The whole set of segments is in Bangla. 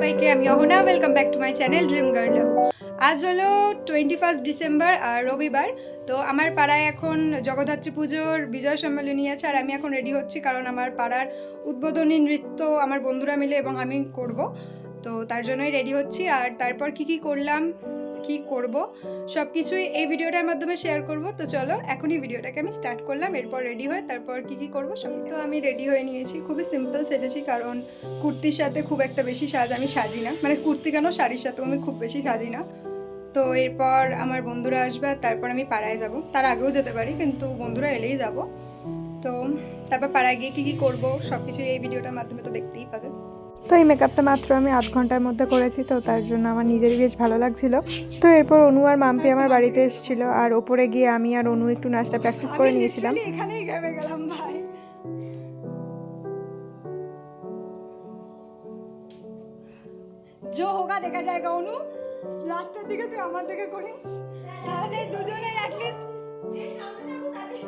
সবাইকে, আমি Ahana. Welcome back to my channel dream girl. আজ হলো 21 ডিসেম্বর আর রবিবার। তো আমার পাড়ায় এখন জগদ্ধাত্রী পুজোর বিজয় সম্মেলনী আছে, আর আমি এখন রেডি হচ্ছি কারণ আমার পাড়ার উদ্বোধনী নৃত্য আমার বন্ধুরা মিলে এবং আমি করব। তো তার জন্যই রেডি হচ্ছি। আর তারপর কি করলাম, কি করব, সব কিছুই এই ভিডিওটার মাধ্যমে শেয়ার করব। তো চলো এখনই ভিডিওটাকে আমি স্টার্ট করলাম, এরপর রেডি হয়ে তারপর কি করব সব। তো আমি রেডি হয়ে নিয়েছি, খুবই সিম্পল সেজেছি কারণ কুর্তির সাথে খুব একটা বেশি আমি সাজি না, মানে কুর্তি কেন শাড়ির সাথেও আমি খুব বেশি সাজি না। তো এরপর আমার বন্ধুরা আসবে, তারপর আমি পাড়ায় যাব। তার আগেও যেতে পারি, কিন্তু বন্ধুরা এলেই যাব। তো তারপর পাড়ায় গিয়ে কি করব সব কিছু এই ভিডিওটার মাধ্যমে তো দেখতেই পাবে। তো এই মেকআপটা মাত্র আমি আধ ঘন্টার মধ্যে করেছি, তো তার জন্য আমার নিজেরই বেশ ভালো লাগছিল। তো এরপর অনু আর মাম্পি আমার বাড়িতে এসেছিল, আর ওপরে গিয়ে আমি আর অনু একটু নাচটা প্র্যাকটিস করে নিয়েছিলাম। এখানেই ঘেমে গেলাম ভাই। जो होगा देखा जाएगा। অনু লাস্টের দিকে তুই আমার দিকে করিস, তাহলে দুজনের অ্যাটলিস্ট যে সামনে থাকো তাদের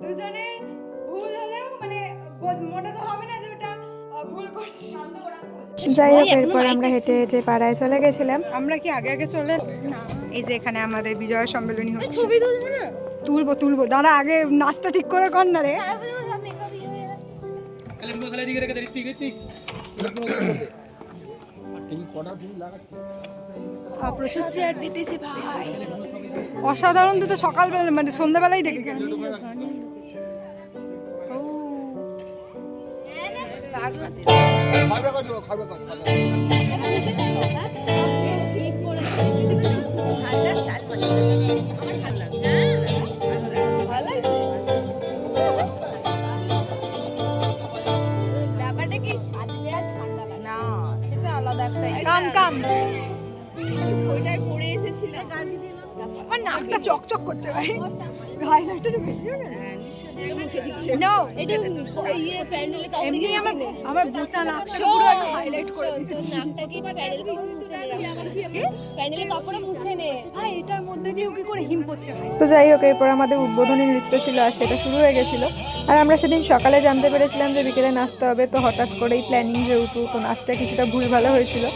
দুজনের ভুল হলেও মানে মনে তো হবে না যে ওটা ভুল করছি। যাই হোক, এরপর আমরা হেঁটে হেঁটে পাড়ায় চলে গেছিলাম। আমরা কি আগে আগে চলে না, এই যে এখানে আমাদের বিজয় সম্মেলনী হচ্ছে। ছবি তুলবো না? তুলবো দাঁড়া, আগে নাচটা ঠিক করে কর না রে। প্রচুর চেয়ার পেতেছে ভাই, অসাধারণ। তুই তো সকালবেলা মানে সন্ধ্যাবেলায় দেখে গেল। আমার নাকটা চকচক করছে ভাই, হাইলাইটারটা বেশি হয়ে গেছে। আমার বোচা নাকটা পুরো হাইলাইট করে দিতেছি। এটার মধ্যে দিয়ে কি করে হিম পড়ছে। তো যাই হোক, এরপর আমাদের উদ্বোধনী নৃত্য ছিল আর সেটা শুরু হয়ে গেছিল। আর আমরা সেদিন সকালে জানতে পেরেছিলাম যে বিকেলে নাচতে হবে, তো হঠাৎ করেই প্ল্যানিং যেহেতু, তো নাচটা কিছুটা ভুলভাল হয়েছিল।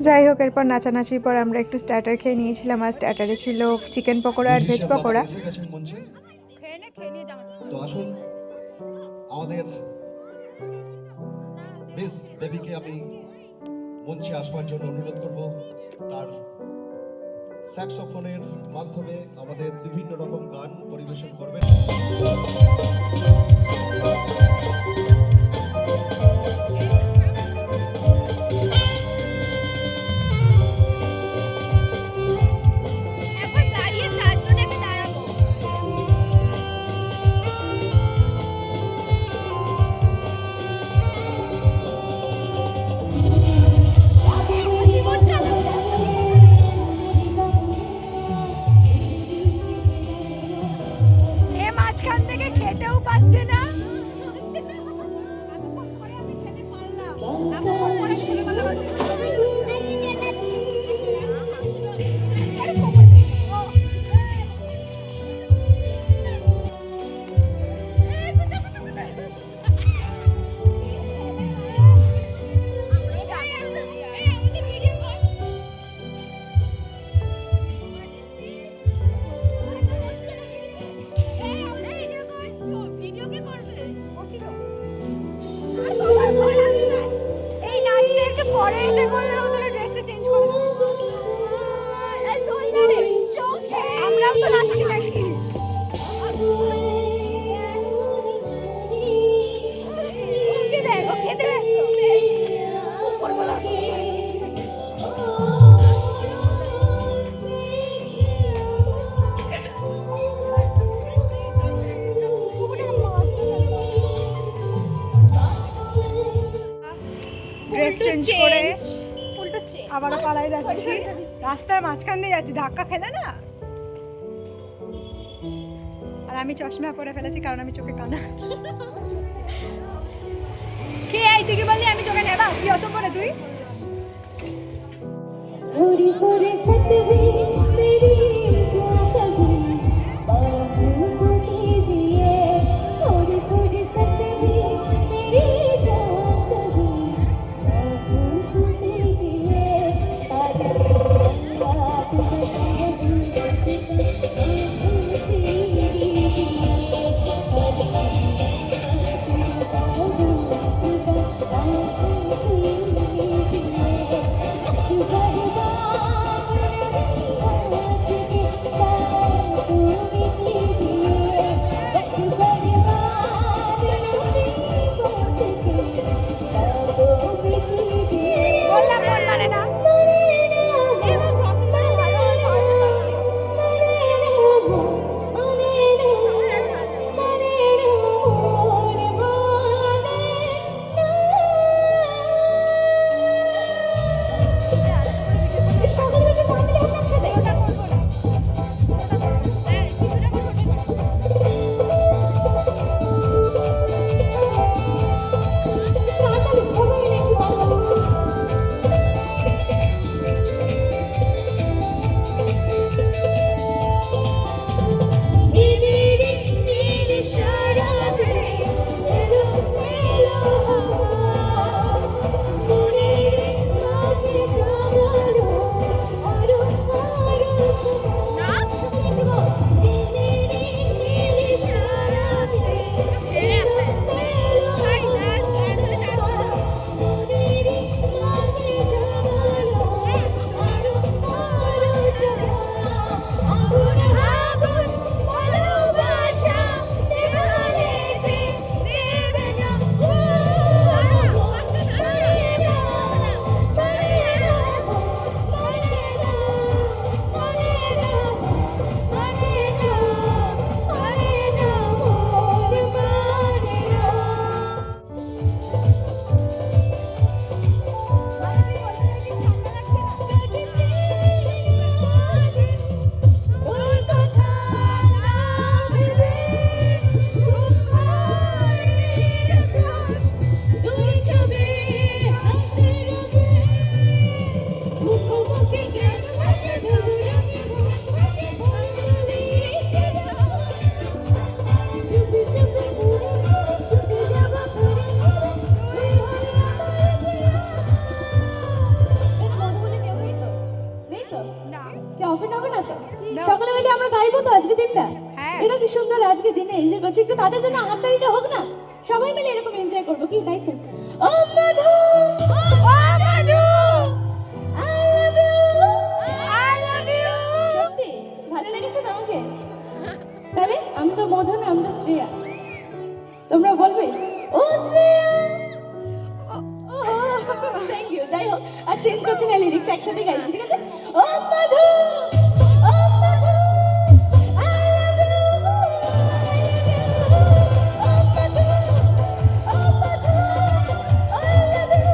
যাই হোক, এরপর নাচানাচির পর আমরা একটু স্টার্টার খেয়ে নিয়েছিলাম। আর স্টার্টারে ছিল চিকেন পকোড়া আর ভেজ পকোড়া। তো আসুন, আমাদের মিস বেবিকে আমি মঞ্চে আসবার জন্য অনুরোধ করব। তার স্যাক্সোফোনের মাধ্যমে আমাদের বিভিন্ন রকম গান পরিবেশন করবেন। একবার দাঁড়িয়ে চারজনে চেঞ্জ করে আবারও পাড়ায় যাচ্ছি। রাস্তার মাঝখান দিয়ে যাচ্ছি, ধাক্কা খেলে না। আর আমি চশমা পরে ফেলেছি কারণ আমি চোখে কানা। কে এই তুই কি বললি আমি চোখে নেবা? কি অসম করে তুই? थोड़ी फुर्सत भी मेरी जो कभी बाहों कीजिए थोड़ी फुर्सत भी मेरी जो कभी बाहों कीजिए आज रात বললাম মন মানে না। সকালে মিলে আমরা গাইবো তো আজকে দিনটা। হ্যাঁ। এটা কি সুন্দর আজকে দিনে এনজয় করছি, একটু তাদের জন্য হাততালিটা হোক না, সবাই মিলে এরকম এনজয় করবো কি, তাই তো? ও মধু ও Madhu I love you I love you. সত্যি ভালো লেগেছে তোমাকে? তাহলে আমি তো মধু না, আমি তো শ্রেয়া, তোমরা বলবে ও শ্রেয়া। Thank you. যাই হোক আর চেঞ্জ করছি না, লিরিক্স একসাথে গাইছি, ঠিক আছে? ও মধু ও মধু আই লাভ ইউ ও মধু ও মধু আই লাভ ইউ।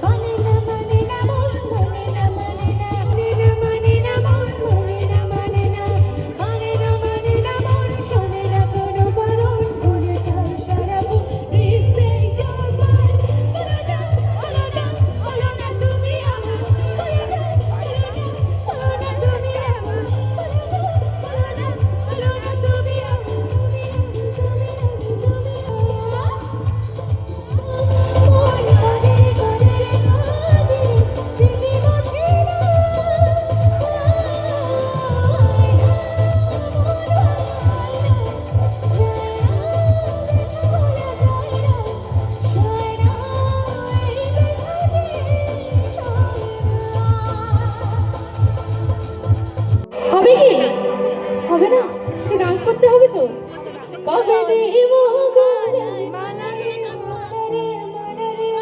মানে না মানে না মন মানে না মানে না মানে না মন মানে না মানে না মানে না মানে না মন শোনে না কোনো বারণ ভুলে যায় সারাক্ষণ। Please say you're mine. বলো না বলো না বলো না তুমি আমার, বলো না বলো না বলো না তুমি আমার, বলো না বলো না বলো না তুমি আমার, মন করে করে কাঁদে স্মৃতি মুছে না হবে কি হবে না, ডান্স করতে হবে তো। কবে দেব গলায় মালা রে মালা রে মালা রে।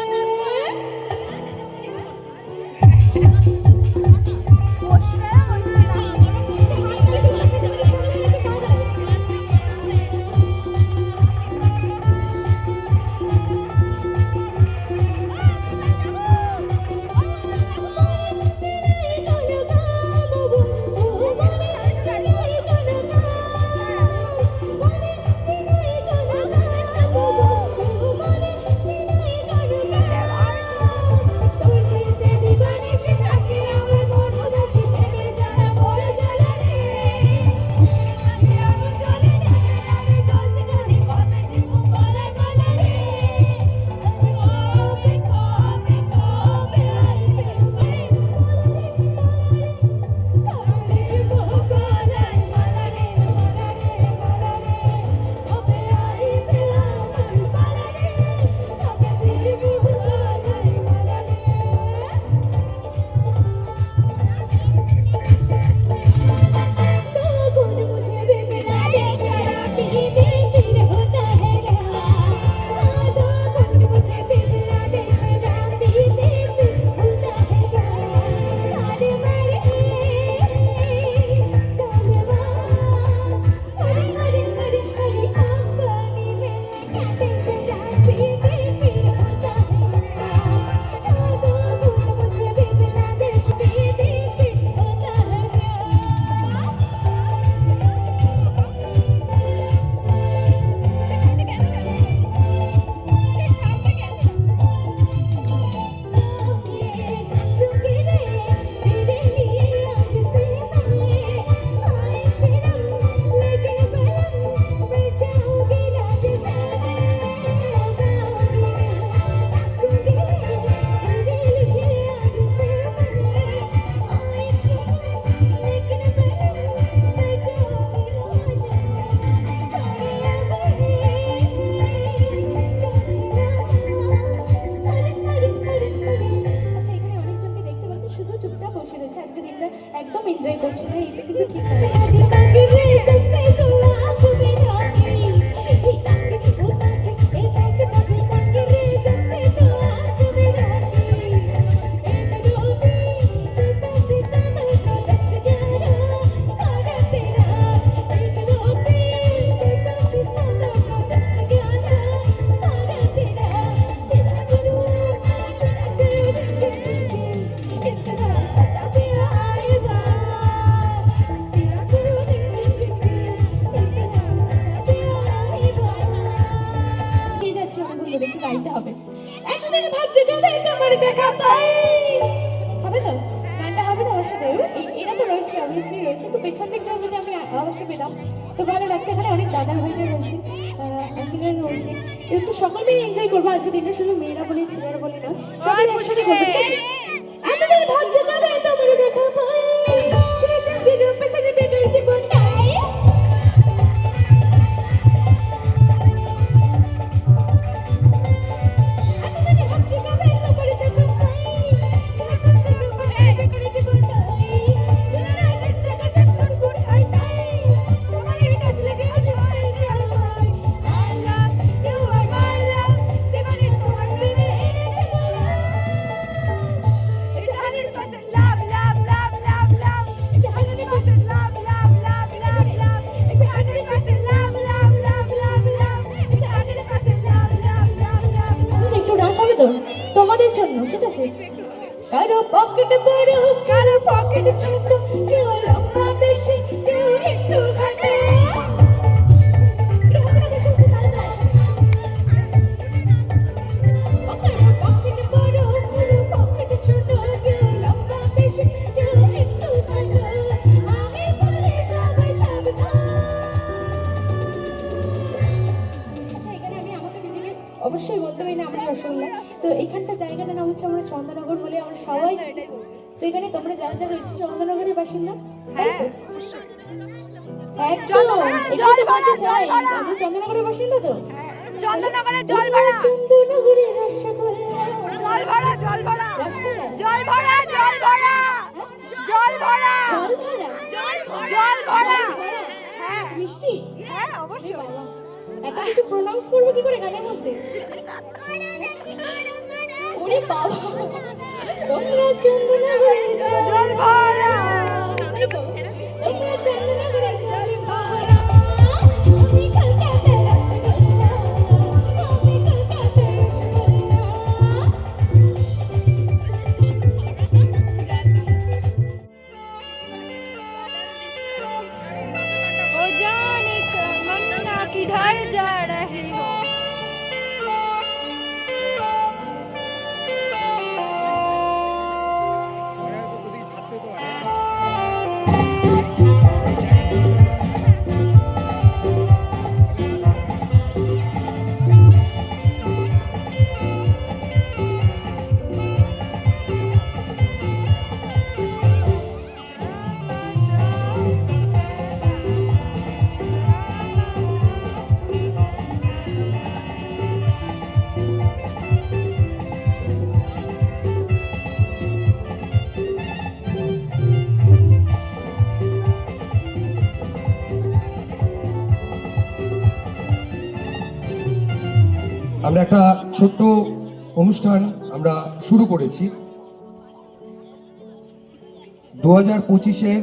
বসে রয়েছে, আজকে দিনটা একদম এনজয় করছে না, এটা কিন্তু ঠিক একটু গাইতে হবে। এতদিন ভাবছি কবে তোমার দেখা পাই, হবে তো? গানটা হবে তো আমার সাথে? এরা তো রয়েছে, অবভিয়াসলি রয়েছে, তো পেছন দিকটাও যদি আমি আওয়াজটা পেতাম তো ভালো লাগতো। এখানে অনেক দাদা ভাইরা রয়েছে, আঙ্কেলরা রয়েছে, একটু সকল মিলে এনজয় করবো আজকে দিনটা, শুধু মেয়েরা বলে ছেলেরা বলে না, সবাই একসাথে করবো, ঠিক আছে? এতদিন ভাবছি কবে তোমার দেখা পাই, ছেড়ে চাঁদি রূপে ছেড়ে বেকার জীবনটাই। তোমাদের জন্য, ঠিক আছে? কারো পকেট বড়, কারো পকেট ছোট, কেউ লম্বা বেশি, কেউ একটু ঘাটে। কারো পকেট বড়, কারো পকেট ছোট, কেউ লম্বা বেশি, কেউ একটু ঘাটে। আমি বলি সবাই সাবধান। আচ্ছা, এখানে আমি আমাকে নিজেকে অবশ্যই বলতে পারি না, আমার রসগোল্লা। তো এখানটা জায়গাটার নাম হচ্ছে আমরা চন্দননগর বলে আমরা সবাই চিনি। তো এখানে তোমরা যারা যারা রয়েছে চন্দননগরের বাসিন্দা, তাই তো? একদম, এখানে বলতে চাই আমরা চন্দননগরের বাসিন্দা তো? চন্দননগরে জল ভরা, চন্দননগরের রসগোল্লা, জল ভরা, জল ভরা, রসগোল্লা, জল ভরা, জল ভরা, জল ভরা, জল ভরা, জল ভরা, হ্যাঁ মিষ্টি, হ্যাঁ অবশ্যই। বাবা, এত কিছু প্রোনাউন্স করবো কি করে গানের মধ্যে? ওরে বাবা, তোমরা চন্দননগরের জল ভরা, তোমরা চন্দননগরের জল ভরা, আমি কলকাতার রসগোল্লা, আমি কলকাতার রসগোল্লা। ओ जाने तमन्ना किधर जा रही हो। আমরা একটা ছোট্ট অনুষ্ঠান আমরা শুরু করেছি। 2025-এর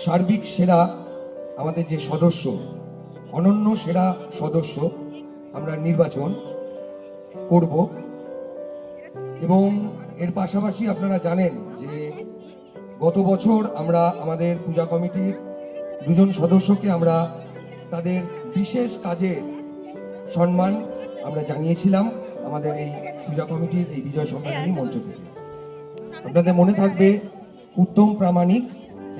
সার্বিক সেরা আমাদের যে সদস্য, অনন্য সেরা সদস্য আমরা নির্বাচন করব, এবং এর পাশাপাশি আপনারা জানেন যে গত বছর আমরা আমাদের পূজা কমিটির দুজন সদস্যকে আমরা তাদের বিশেষ কাজে সম্মান আমরা জানিয়েছিলাম আমাদের এই পূজা কমিটির এই বিজয় সম্মেলনী মঞ্চ থেকে। আপনাদের মনে থাকবে উত্তম প্রামাণিক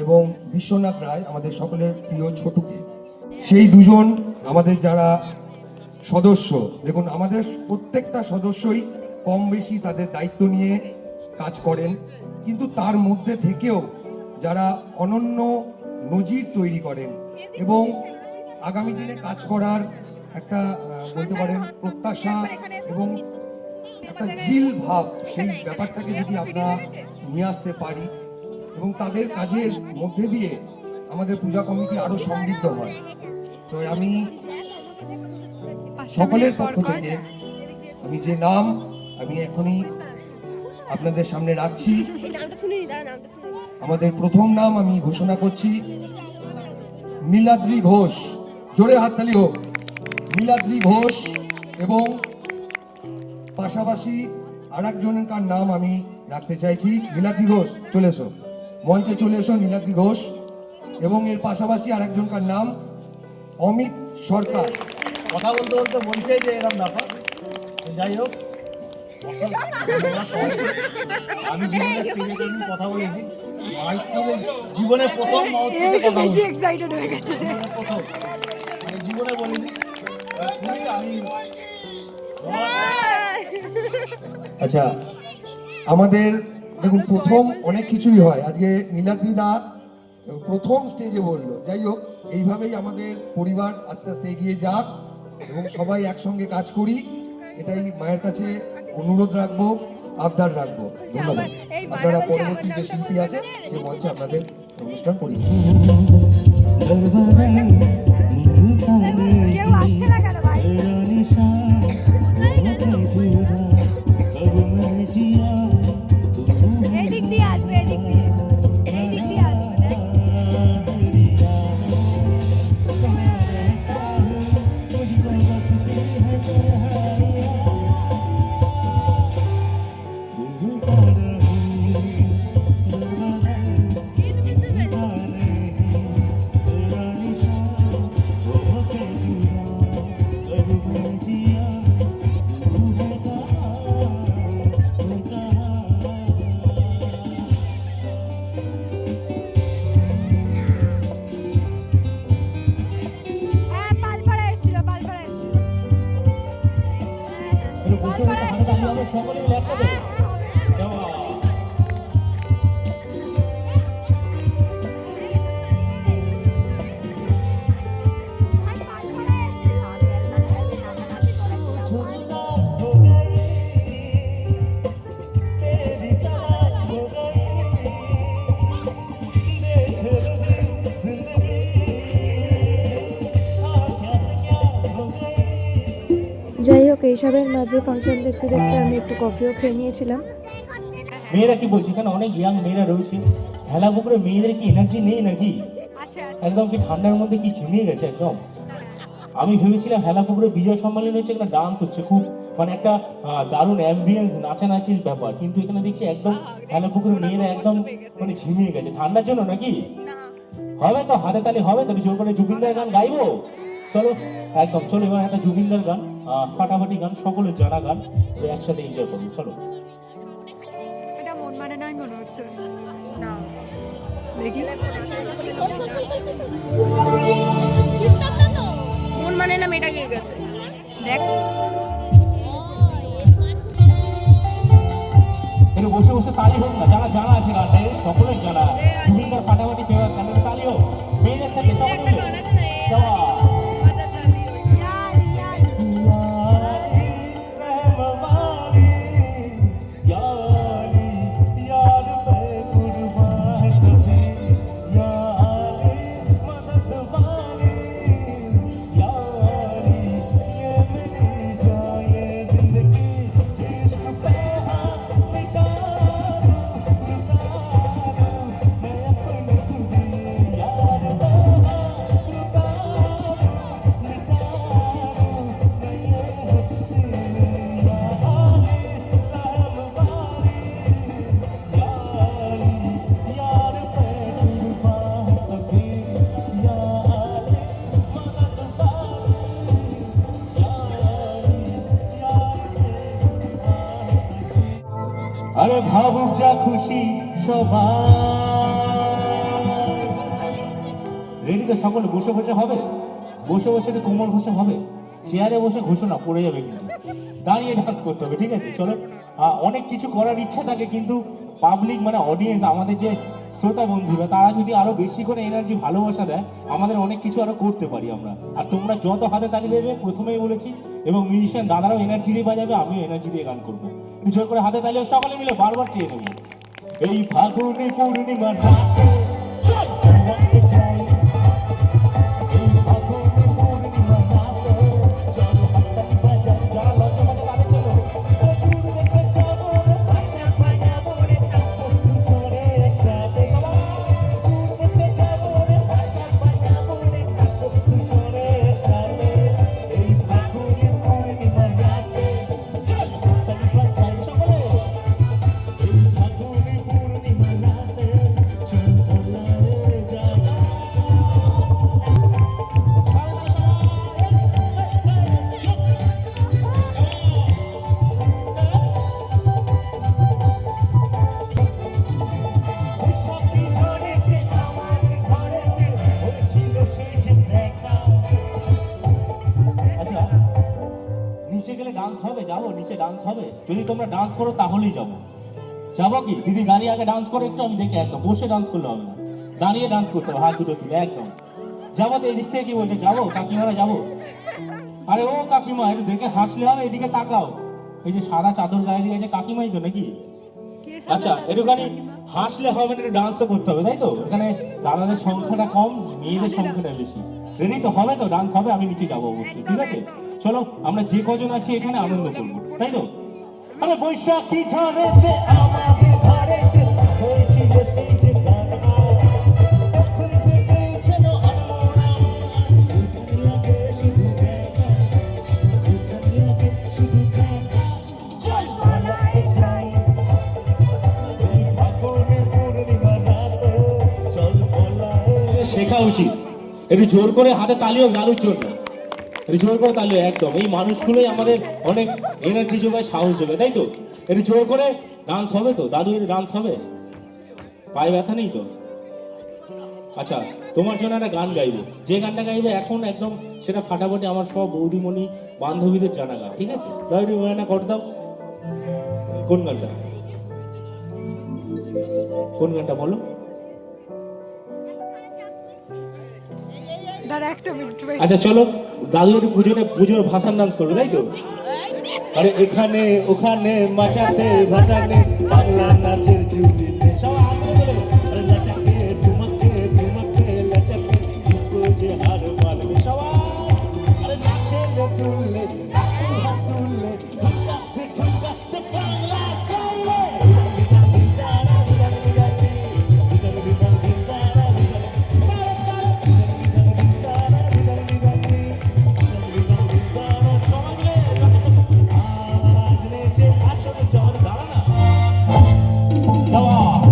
এবং বিশ্বনাথ রায়, আমাদের সকলের প্রিয় ছোটুকে। সেই দুজন আমাদের যারা সদস্য, দেখুন আমাদের প্রত্যেকটা সদস্যই কম বেশি তাদের দায়িত্ব নিয়ে কাজ করেন, কিন্তু তার মধ্যে থেকেও যারা অনন্য নজির তৈরি করেন এবং আগামী দিনে কাজ করার একটা বলতে পারেন প্রত্যাশা এবং একটা ঝিল ভাব, সেই ব্যাপারটাকে যদি আমরা নিয়ে আসতে পারি এবং তাদের কাজের মধ্যে দিয়ে আমাদের পূজা কমিটি আরো সমৃদ্ধ হয়। তো আমি সকলের পক্ষ থেকে আমি যে নাম আমি এখনই আপনাদের সামনে রাখছি, আমাদের প্রথম নাম আমি ঘোষণা করছি নীলাদ্রি ঘোষ। জোরে হাততালি হোক। নীলাদ্রি ঘোষ। এবং পাশাপাশি আর একজনের নাম আমি রাখতে চাইছি। নীলাদ্রি ঘোষ চলে এসো, মঞ্চে চলে এসো নীলাদ্রি ঘোষ। এবং এর পাশাপাশি আর একজনকার নাম অমিত সরকার। কথা বলতে বলতে বলছেই যে এরকম ব্যাপার। তো যাই হোক, আমি জীবনে স্টেজে কোনোদিন কথা বলিনি, মাইক থেকে জীবনে প্রথম মুহূর্তে কথা বলছি। এক্সাইটেড হয়ে গেছে। জীবনে প্রথম, মানে জীবনে বলিনি। খুবই আমি আচ্ছা, আমাদের দেখুন প্রথম অনেক কিছুই হয়। আজকে নীলাদ্রি দা প্রথম স্টেজে বললো। যাই হোক, এইভাবেই আমাদের পরিবার আস্তে আস্তে এগিয়ে যাক এবং সবাই একসঙ্গে কাজ করি, এটাই মায়ের কাছে অনুরোধ রাখবো, আবদার রাখবো। ধন্যবাদ। আপনারা পরবর্তী যে শিল্পী আছে সে মঞ্চে আপনাদের অনুষ্ঠান করি। কেউ আসছে না কেন ভাই? এদিক দিয়ে আসবে, এদিক দিয়ে, এই দিক দিয়ে আসবে। হ্যাঁ, পালপাড়া এসেছিল, পালপাড়া এসেছিল। বসে বসে হাতে তালি হবে সকলে মিলে একসাথে। দেওয়া। যাই হোক, এইসবের মাঝে ফাংশন দেখতে দেখতে আমি একটু কফিও খেয়ে নিয়েছিলাম। মেয়েরা কি বলছে, এখানে অনেক ইয়াং মেয়েরা রয়েছে, হেলা পুকুরে মেয়েদের কি এনার্জি নেই নাকি? আচ্ছা, একদম কি ঠান্ডার মধ্যে কি ঝিমিয়ে গেছে একদম? আমি ভেবেছিলাম হেলা পুকুরে বিজয় সম্মেলন হচ্ছে, একটা ডান্স হচ্ছে, খুব মানে একটা দারুণ অ্যাম্বিয়েন্স, নাচানাচির ব্যাপার, কিন্তু এখানে দেখছি একদম হেলা পুকুরে মেয়েরা একদম মানে ঝিমিয়ে গেছে ঠান্ডার জন্য নাকি? হবে তো, হাতে তালি হবে তো, জোর করে জুবিনদার গান গাইবো। চলো একদম, চলো এবার একটা জুবিনদার গান, ফাটাফাটি গান, সকলের জানা গান, তো একসাথে এনজয় করবো। চলো। এটা মন মানে নাই মনে হচ্ছে না, দেখি মন মানে না, মেয়েটা গিয়ে গেছে। দেখ। একটু বসে বসে তালি হোক না, যারা জানা আছে গানটা, সকলের জানা জুবিনদার ফাটাফাটি ফেমাস গান, তালি হোক মেয়েদের থেকে সকলে মিলে। দেওয়া। আরে ভাবুক যা খুশি সবাই। রেডি তো সকলে? বসে বসে হবে, বসে বসে একটু কোমর ঘষে হবে, চেয়ারে বসে ঘোষণা পড়ে যাবে, কিন্তু দাঁড়িয়ে ডান্স করতে হবে, ঠিক আছে? চলো। অনেক কিছু করার ইচ্ছা থাকে, কিন্তু পাবলিক মানে অডিয়েন্স, আমাদের যে শ্রোতা বন্ধুরা, তারা যদি আরো বেশি করে এনার্জি ভালোবাসা দেয়, আমাদের অনেক কিছু আরো করতে পারি আমরা। আর তোমরা যত হাতে তালি দেবে, প্রথমেই বলেছি, এবং মিউজিশিয়ান দাদারাও এনার্জি দিয়ে বাজাবে, আমিও এনার্জি দিয়ে গান করবো। একটু জোর করে হাতে তালি সকলে মিলে বারবার চেয়ে নেবো। এই ফাগুনে পূর্ণিমার রাতে চল বেড়াতে যাই এই ফাগুনে পূর্ণিমার রাতে চল হাততালি বাজাই যারা লজ্জা পাচ্ছে তাদের চলো দূর দেশে যাবো রে ভাষা বানাবো রে থাকবো দুজনে একসাথে সবাই দূর দেশে যাবো রে ভাষা বানাবো রে থাকবো দুজনে একসাথে এই ফাগুনে পূর্ণিমার রাতে চল হাততালি বাজাই সকলে এই ফাগুনে পূর্ণিমার রাতে চল ভোলায় যাই বৈশাখী ঝড়েতে আমাদের ঘরেতে হয়েছিল সেই যে দেখা। আচ্ছা নিচে গেলে ডান্স হবে? যাবো নিচে ডান্স হবে? যদি তোমরা ডান্স করো তাহলেই যাবো। যাবো কি দিদি? দাঁড়িয়ে আগে ডান্স করো একটু, আমি দেখি। একদম বসে ডান্স করলে হবে না, দাঁড়িয়ে ডান্স করতে হবে, হাত দুটো তুলে একদম। যাবো তো? এই দিক থেকে কি বলছে? যাবো কাকিমারা, যাবো? আরে ও কাকিমা, একটু দেখে হাসলে হবে, এদিকে তাকাও। এই যে সাদা চাদর গায়ে দিয়েছে কাকিমাই তো নাকি? কে আচ্ছা একটুখানি হাসলে হবে না, একটু ডান্সও করতে হবে, তাই তো? এখানে দাদাদের সংখ্যাটা কম, মেয়েদের সংখ্যাটা বেশি। রেডি তো? হবে তো? ডান্স হবে, আমি নিচে যাবো অবশ্যই, ঠিক আছে? চলো আমরা যে কজন আছি এখানে আনন্দ করবো, তাই তো? আরে বৈশাখী ঝড়েতে আমাদের ঘরেতে হয়েছিল সেই যে দেখা। তখন থেকেই যেন আমার উঠান লাগে শুধু দেখা, উঠান লাগে শুধু দেখা। চল ভোলায় যাই এই ফাগুনে পূর্ণিমার রাতে চল ভোলায়। শেখা উচিত, একটু জোর করে হাতে তালিও দাদুর জন্য, একটু জোর করে তালিও। একদম এই মানুষগুলোই আমাদের অনেক এনার্জি যোগায়, সাহস যোগায়, তাই তো? একটু জোর করে ডান্স হবে তো দাদু? একটু ডান্স হবে? পায়ে ব্যথা নেই তো? আচ্ছা তোমার জন্য একটা গান গাইবো, যে গানটা গাইবে এখন একদম সেটা ফাটাফাটি আমার সব বৌদিমণি বান্ধবীদের জানা গান, ঠিক আছে? দাও একটু গানটা কর দাও। কোন গানটা? কোন গানটা বলো? দাঁড়া একটা মিনিট wait। আচ্ছা চলো দাদু একটু পুজোর ভাষার ডান্স করবে, তাই তো? আরে এখানে ওখানে মাচাতে ভাসানে বাংলা নাচের জুড়িলে সবাই হাত তুলে বলে, আরে লাচাকে ঠুমাকে ঠুমাকে লাচাকে ডিস্কো যে হার মারবে সবাই। আরে নাচে রে তুললে নাচে হাত তুললে ঠুমকাতে ঠুমকাতে বাংলা স্টাইলে দিদারা দিদারা দিদারা দিদারা দিদারা দিদারা Come on!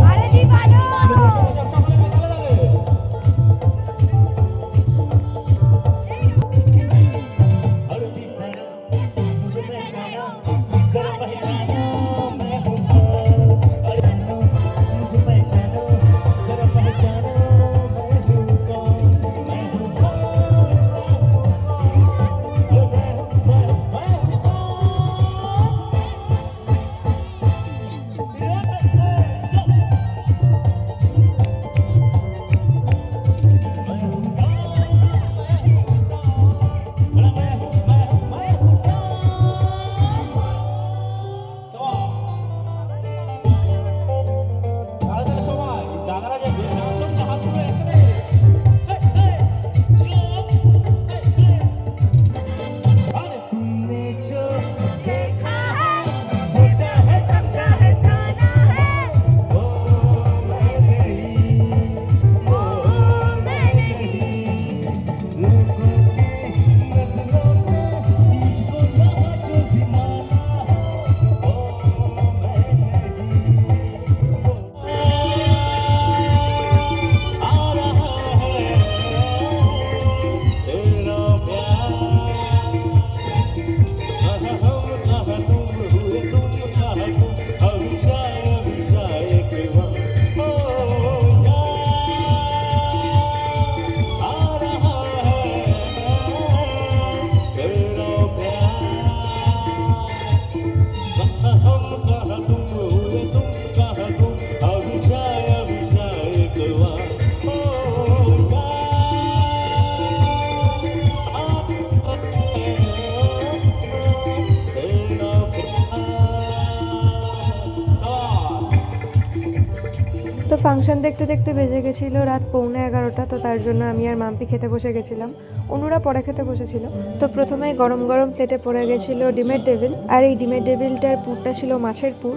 ফাংশন দেখতে দেখতে বেজে গেছিলো রাত 11:45, তো তার জন্য আমি আর মাম্পি খেতে বসে গেছিলাম। অনুরা পরে খেতে বসেছিল। তো প্রথমেই গরম গরম প্লেটে পড়ে গেছিলো ডিমের ডেভিল, আর এই ডিমের ডেভিলটার পুরটা ছিল মাছের পুর,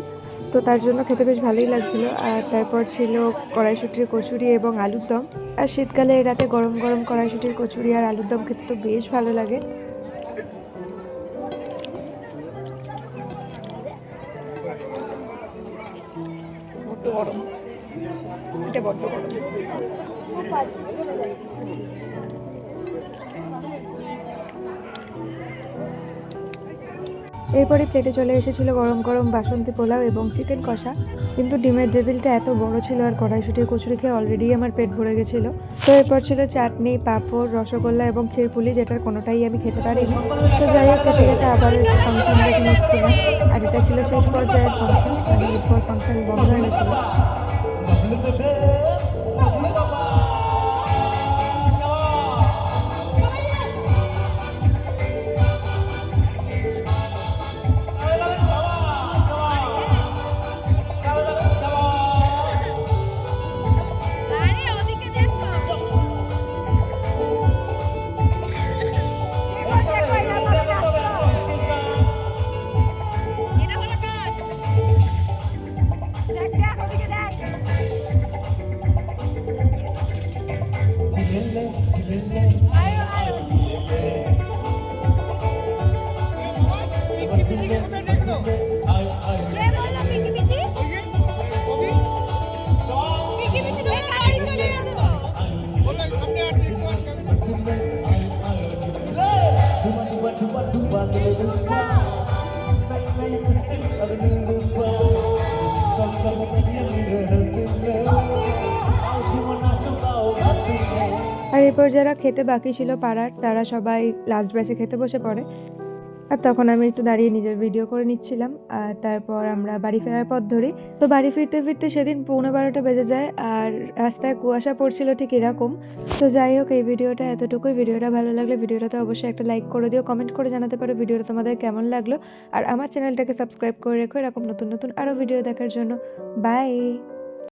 তো তার জন্য খেতে বেশ ভালোই লাগছিল। আর তারপর ছিল কড়াইশুঁটির কচুরি এবং আলুর দম। আর শীতকালে এই রাতে গরম গরম কড়াইশুঁটির কচুরি আর আলুর দম খেতে তো বেশ ভালো লাগে। এরপরে প্লেটে চলে এসেছিল গরম গরম বাসন্তী পোলাও এবং চিকেন কষা, কিন্তু ডিমের ডেভিলটা এত বড় ছিল আর কড়াইশুঁটির কচুরি খেয়ে অলরেডি আমার পেট ভরে গেছিল। তো এরপর ছিল চাটনি, পাঁপড়, রসগোল্লা এবং ক্ষীরপুলি, যেটার কোনোটাই আমি খেতে পারিনি। তো যাই হোক, খেতে খেতে আবার ফাংশন দেখে নিচ্ছিলাম। আর এটা ছিল শেষ পর্যায়ের ফাংশন, মানে এরপর ফাংশন বন্ধ হয়ে গেছিলো। আরে ওদিকে দেখো এটা হলো কাজ দেখ দেখ ওদিকে দেখ আয়ো আয়ো কে বললো পিকি পিসি পিকি পিসি ধরে গাড়ি চলে গেছে তো আর এরপর যারা খেতে বাকি ছিল পাড়ার, তারা সবাই লাস্ট ব্যাচে খেতে বসে পড়ে। আর তখন আমি একটু দাঁড়িয়ে নিজের ভিডিও করে নিচ্ছিলাম। আর তারপর আমরা বাড়ি ফেরার পথ ধরি। তো বাড়ি ফিরতে ফিরতে সেদিন 12:15 বেজে যায়, আর রাস্তায় কুয়াশা পড়ছিল ঠিক এরকম। তো যাই হোক, এই ভিডিওটা এতটুকুই। ভিডিওটা ভালো লাগলে ভিডিওটাতে অবশ্যই একটা লাইক করে দিও, কমেন্ট করে জানাতে পারো ভিডিওটা তোমাদের কেমন লাগলো। আর আমার চ্যানেলটাকে সাবস্ক্রাইব করে রেখো এরকম নতুন নতুন আরও ভিডিও দেখার জন্য। বাই।